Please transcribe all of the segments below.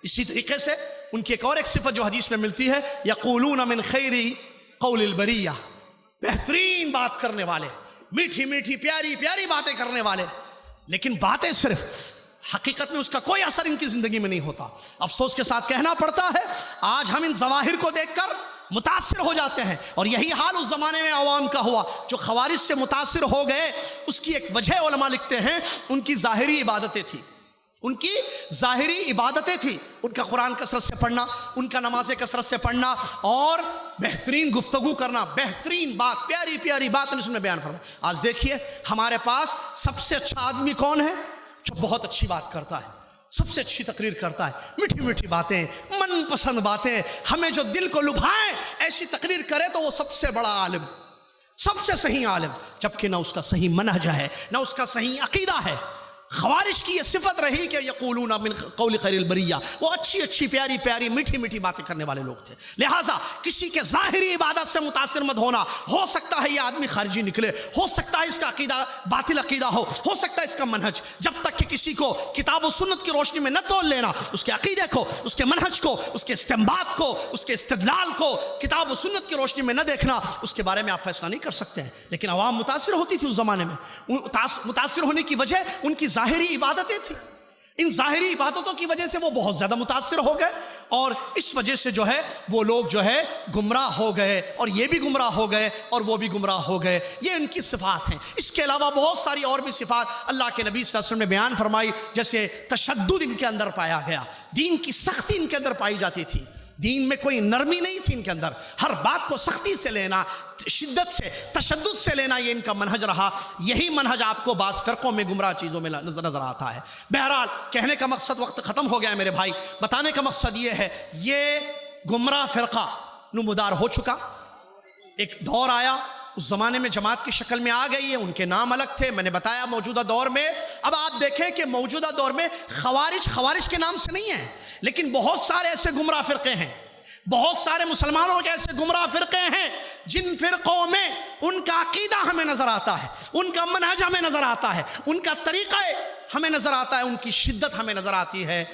اسی طریقے سے ان کی ایک صفت جو حدیث میں ملتی ہے، یقولون من خیر قول البریہ، بہترین بات کرنے والے، میٹھی میٹھی پیاری پیاری باتیں کرنے والے، لیکن باتیں صرف، حقیقت میں اس کا کوئی اثر ان کی زندگی میں نہیں ہوتا۔ افسوس کے ساتھ کہنا پڑتا ہے آج ہم ان ظواہر کو دیکھ کر متاثر ہو جاتے ہیں، اور یہی حال اس زمانے میں عوام کا ہوا جو خوارج سے متاثر ہو گئے۔ اس کی ایک وجہ علماء لکھتے ہیں ان کی ظاہری عبادتیں تھیں، ان کی ظاہری عبادتیں تھیں، ان کا قرآن کثرت سے پڑھنا، ان کا نمازیں کثرت سے پڑھنا، اور بہترین گفتگو کرنا، بہترین بات، پیاری پیاری بات اس نے بیان فرمائی۔ آج دیکھیے ہمارے پاس سب سے اچھا آدمی کون ہے؟ جو بہت اچھی بات کرتا ہے، سب سے اچھی تقریر کرتا ہے، میٹھی میٹھی باتیں، من پسند باتیں، ہمیں جو دل کو لبھائیں ایسی تقریر کرے تو وہ سب سے بڑا عالم، سب سے صحیح عالم، جبکہ نہ اس کا صحیح منہج ہے، نہ اس کا صحیح عقیدہ ہے۔ خوارج کی یہ صفت رہی کہ یقولون من قول خیر البریہ، وہ اچھی اچھی پیاری پیاری میٹھی میٹھی باتیں کرنے والے لوگ تھے۔ لہٰذا کسی کے ظاہری عبادت سے متاثر مت ہونا۔ ہو سکتا ہے یہ آدمی خارجی نکلے، ہو سکتا ہے اس کا عقیدہ باطل عقیدہ ہو سکتا ہے اس کا منہج، جب تک کہ کسی کو کتاب و سنت کی روشنی میں نہ تول لینا، اس کے عقیدے کو، اس کے منہج کو، اس کے استنباط کو، اس کے استدلال کو کتاب و سنت کی روشنی میں نہ دیکھنا، اس کے بارے میں آپ فیصلہ نہیں کر سکتے ہیں۔ لیکن عوام متاثر ہوتی تھی اس زمانے میں، متاثر ہونے کی وجہ ان کی ظاہری عبادتیں تھیں۔ ان ظاہری عبادتوں کی وجہ سے وہ بہت زیادہ متاثر ہو گئے، اور اس وجہ سے جو ہے وہ لوگ جو ہے گمراہ ہو گئے، اور یہ بھی گمراہ ہو گئے اور وہ بھی گمراہ ہو گئے۔ یہ ان کی صفات ہیں۔ اس کے علاوہ بہت ساری اور بھی صفات اللہ کے نبی صلی اللہ علیہ وسلم نے بیان فرمائی، جیسے تشدد ان کے اندر پایا گیا، دین کی سختی ان کے اندر پائی جاتی تھی، دین میں کوئی نرمی نہیں تھی ان کے اندر، ہر بات کو سختی سے لینا، شدت سے، تشدد سے لینا، یہ ان کا منہج رہا۔ یہی منہج آپ کو بعض فرقوں میں گمراہ چیزوں میں نظر آتا ہے۔ بہرحال کہنے کا مقصد، وقت ختم ہو گیا ہے میرے بھائی، بتانے کا مقصد یہ ہے، یہ گمراہ فرقہ نمودار ہو چکا۔ ایک دور آیا، اس زمانے میں جماعت کی شکل میں آ گئی ہے، ان کے نام الگ تھے، میں نے بتایا موجودہ دور میں۔ اب آپ دیکھیں کہ موجودہ دور میں خوارج کے نام سے نہیں ہیں، لیکن بہت سارے ایسے گمراہ فرقے ہیں، بہت سارے مسلمانوں کے ایسے گمراہ فرقے ہیں جن فرقوں میں ان کا عقیدہ ہمیں نظر آتا ہے، ان کا منہج ہمیں نظر آتا ہے، ان کا طریقہ ہمیں نظر آتا ہے، ان کی شدت ہمیں نظر آتی ہے۔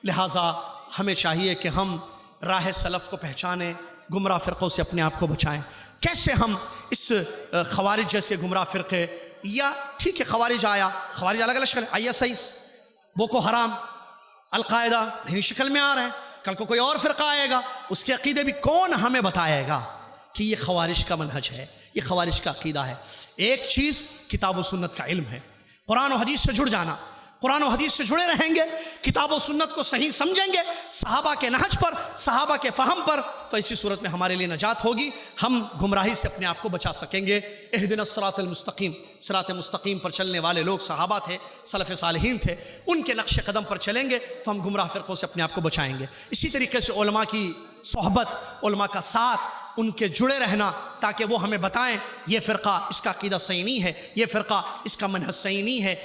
لہٰذا ہمیں چاہیے کہ ہم راہ سلف کو پہچانیں، گمراہ فرقوں سے اپنے آپ کو بچائیں۔ کیسے ہم اس خوارج جیسے گمراہ فرقے، یا ٹھیک ہے خوارج آیا، خوارج الگ الگ شکل، ISIS، بوکو حرام، القاعدہ نئی شکل میں آ رہے ہیں، کل کو کوئی اور فرقہ آئے گا، اس کے عقیدے بھی کون ہمیں بتائے گا کہ یہ خوارج کا منہج ہے، یہ خوارج کا عقیدہ ہے۔ ایک چیز کتاب و سنت کا علم ہے، قرآن و حدیث سے جڑ جانا، قرآن و حدیث سے جڑے رہیں گے، کتاب و سنت کو صحیح سمجھیں گے، صحابہ کے نہج پر، صحابہ کے فہم پر، تو اسی صورت میں ہمارے لیے نجات ہوگی، ہم گمراہی سے اپنے آپ کو بچا سکیں گے۔ اہدنا الصراط المستقیم، صراط مستقیم پر چلنے والے لوگ صحابہ تھے، سلف صالحین تھے، ان کے نقش قدم پر چلیں گے تو ہم گمراہ فرقوں سے اپنے آپ کو بچائیں گے۔ اسی طریقے سے علماء کی صحبت، علماء کا ساتھ، ان کے جڑے رہنا، تاکہ وہ ہمیں بتائیں یہ فرقہ اس کا عقیدہ صحیح نہیں ہے، یہ فرقہ اس کا منہج صحیح نہیں ہے،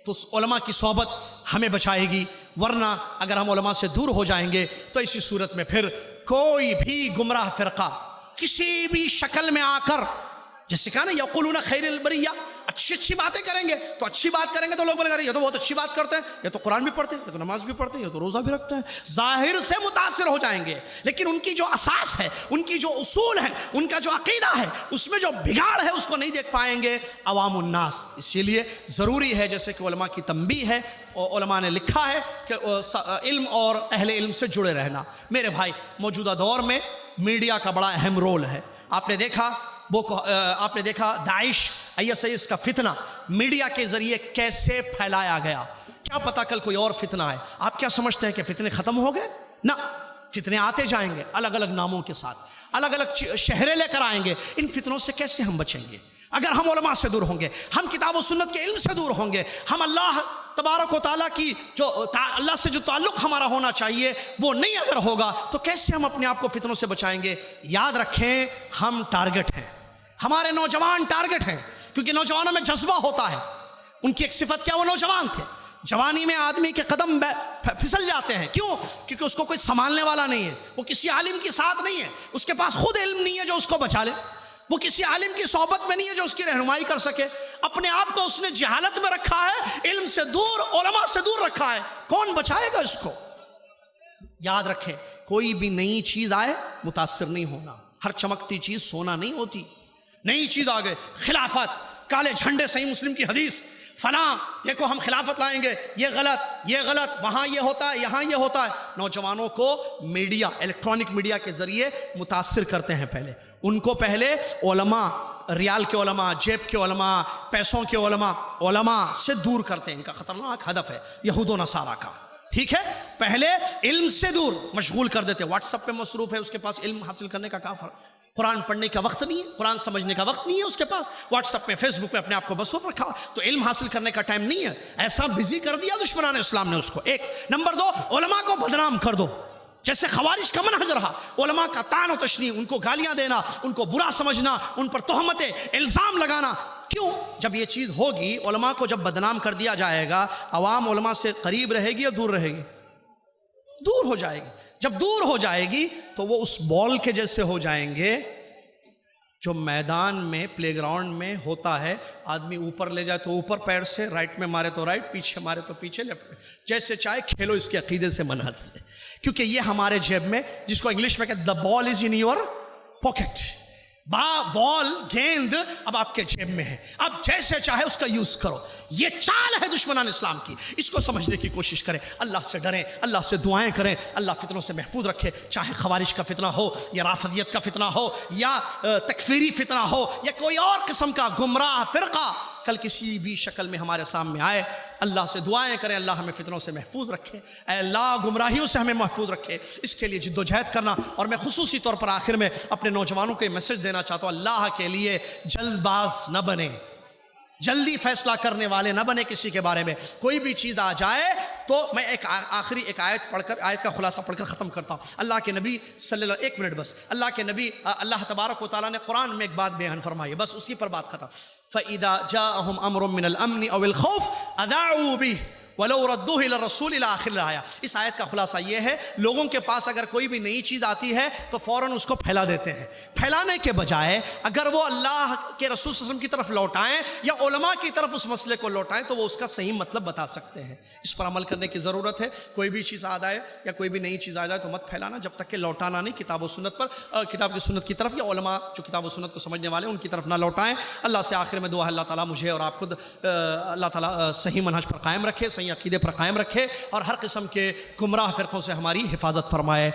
تو اس علماء کی صحبت ہمیں بچائے گی۔ ورنہ اگر ہم علماء سے دور ہو جائیں گے تو اسی صورت میں پھر کوئی بھی گمراہ فرقہ کسی بھی شکل میں آ کر، جیسے کہا نا یقولون خیر البریہ، اچھی باتیں کریں گے تو اچھی بات کریں گے تو لوگ بولیں گے یہ تو بہت اچھی بات کرتے ہیں، یہ تو قرآن بھی پڑھتے ہیں، یہ تو نماز بھی پڑھتے ہیں، یہ تو روزہ بھی رکھتے ہیں، ظاہر سے متاثر ہو جائیں گے، لیکن ان کی جو اساس ہے، ان کی جو اصول ہے، ان کا جو عقیدہ ہے، اس میں جو بگاڑ ہے اس کو نہیں دیکھ پائیں گے عوام الناس۔ اسی لیے ضروری ہے، جیسے کہ علماء کی تنبیہ ہے، اور علماء نے لکھا ہے کہ علم اور اہل علم سے جڑے رہنا۔ میرے بھائی، موجودہ دور میں میڈیا کا بڑا اہم رول ہے۔ آپ نے دیکھا داعش ISIS کا فتنہ میڈیا کے ذریعے کیسے پھیلایا گیا۔ کیا پتہ کل کوئی اور فتنہ ہے۔ آپ کیا سمجھتے ہیں کہ فتنے ختم ہو گئے؟ نہ، فتنے آتے جائیں گے الگ الگ ناموں کے ساتھ، الگ الگ شہریں لے کر آئیں گے۔ ان فتنوں سے کیسے ہم بچیں گے؟ اگر ہم علماء سے دور ہوں گے، ہم کتاب و سنت کے علم سے دور ہوں گے، ہم اللہ تبارک و تعالیٰ کی اللہ سے جو تعلق ہمارا ہونا چاہیے وہ نہیں اگر ہوگا تو کیسے ہم اپنے آپ کو فتنوں سے بچائیں گے؟ یاد رکھیں، ہم ٹارگٹ ہیں، ہمارے نوجوان ٹارگٹ ہیں، کیونکہ نوجوانوں میں جذبہ ہوتا ہے۔ ان کی ایک صفت کیا، وہ نوجوان تھے۔ جوانی میں آدمی کے قدم پھسل جاتے ہیں، کیوں؟ کیونکہ اس کو کوئی سنبھالنے والا نہیں ہے، وہ کسی عالم کے ساتھ نہیں ہے، اس کے پاس خود علم نہیں ہے جو اس کو بچا لے، وہ کسی عالم کی صحبت میں نہیں ہے جو اس کی رہنمائی کر سکے۔ اپنے آپ کو اس نے جہالت میں رکھا ہے، علم سے دور، علماء سے دور رکھا ہے، کون بچائے گا اس کو؟ یاد رکھیں کوئی بھی نئی چیز آئے متاثر نہیں ہونا. ہر چمکتی چیز سونا نہیں ہوتی. نئی چیز آ گئے خلافت, کالے جھنڈے, صحیح مسلم کی حدیث, فلاں دیکھو ہم خلافت لائیں گے, یہ غلط, وہاں یہ ہوتا ہے, یہاں یہ ہوتا ہے. نوجوانوں کو میڈیا, الیکٹرانک میڈیا کے ذریعے متاثر کرتے ہیں. پہلے ان کو پہلے علماء, ریال کے علماء, جیب کے علماء, پیسوں کے علماء سے دور کرتے ہیں. ان کا خطرناک ہدف ہے یہود و نصارہ کا. ٹھیک ہے, پہلے علم سے دور مشغول کر دیتے. واٹس ایپ پہ مصروف ہے, اس کے پاس علم حاصل کرنے کا فرق, قرآن پڑھنے کا وقت نہیں ہے, قرآن سمجھنے کا وقت نہیں ہے اس کے پاس. واٹس ایپ پہ, فیس بک پہ اپنے آپ کو مصروف رکھا, تو علم حاصل کرنے کا ٹائم نہیں ہے. ایسا بزی کر دیا دشمنان اسلام نے اس کو. ایک نمبر 2, علماء کو بدنام کر دو. جیسے خوارج کا منہج رہا, علماء کا طعن و تشنیع, ان کو گالیاں دینا, ان کو برا سمجھنا, ان پر تہمتیں, الزام لگانا. کیوں؟ جب یہ چیز ہوگی, علماء کو جب بدنام کر دیا جائے گا, عوام علماء سے قریب رہے گی یا دور رہے گی؟ دور ہو جائے گی. جب دور ہو جائے گی تو وہ اس بال کے جیسے ہو جائیں گے جو میدان میں, پلے گراؤنڈ میں ہوتا ہے. آدمی اوپر لے جائے تو اوپر پیر سے, رائٹ میں مارے تو رائٹ, پیچھے مارے تو پیچھے, لیفٹ میں, جیسے چاہے کھیلو اس کے عقیدے سے, منہج سے. کیونکہ یہ ہمارے جیب میں, جس کو انگلش میں کہتے ہیں the ball is in your pocket. بال, گیند اب آپ کے جیب میں ہے, اب جیسے چاہے اس کا یوز کرو. یہ چال ہے دشمنان اسلام کی. اس کو سمجھنے کی کوشش کریں, اللہ سے ڈریں, اللہ سے دعائیں کریں, اللہ فتنوں سے محفوظ رکھے. چاہے خوارج کا فتنہ ہو, یا رافضیت کا فتنہ ہو, یا تکفیری فتنہ ہو, یا کوئی اور قسم کا گمراہ فرقہ کل کسی بھی شکل میں ہمارے سامنے آئے, اللہ سے دعائیں کریں اللہ ہمیں فتنوں سے محفوظ رکھے. اے اللہ گمراہیوں سے ہمیں محفوظ رکھے. اس کے لیے جد و جہد کرنا. اور میں خصوصی طور پر آخر میں اپنے نوجوانوں کو یہ میسج دینا چاہتا ہوں, اللہ کے لیے جلد باز نہ بنے, جلدی فیصلہ کرنے والے نہ بنے کسی کے بارے میں. کوئی بھی چیز آ جائے تو میں آخری ایک آیت پڑھ کر, آیت کا خلاصہ پڑھ کر ختم کرتا ہوں. اللہ کے نبی صلی اللہ, ایک منٹ بس, اللہ کے نبی اللہ تبارک و تعالیٰ نے قرآن میں ایک بات بیان فرمائی, بس اسی پر بات ختم. فَإِذَا جَاءَهُمْ أَمْرٌ مِّنَ الْأَمْنِ أَوِ الْخَوْفِ أَذَاعُوا بِهِ وَلَوْ رَدُّوهُ إِلَى الرَّسُولِ إِلَى آخِرِ الْآيَةِ. اس آیت کا خلاصہ یہ ہے, لوگوں کے پاس اگر کوئی بھی نئی چیز آتی ہے تو فوراً اس کو پھیلا دیتے ہیں. پھیلانے کے بجائے اگر وہ اللہ کے رسول صلی اللہ علیہ وسلم کی طرف لوٹائیں یا علماء کی طرف اس مسئلے کو لوٹائیں تو وہ اس کا صحیح مطلب بتا سکتے ہیں. اس پر عمل کرنے کی ضرورت ہے. کوئی بھی چیز آ جائے یا کوئی بھی نئی چیز آ جائے تو مت پھیلانا جب تک کہ لوٹانا نہیں کتاب و سنت پر, کتاب کی سنت کی طرف, یا علماء جو کتاب و سنت کو سمجھنے والے ان کی طرف نہ لوٹائیں. اللہ سے آخر میں دعا ہے, اللہ تعالیٰ مجھے اور آپ خود, اللہ تعالیٰ صحیح منہج پر قائم رکھے, صحیح عقیدے پر قائم رکھے, اور ہر قسم کے گمراہ فرقوں سے ہماری حفاظت فرمائے.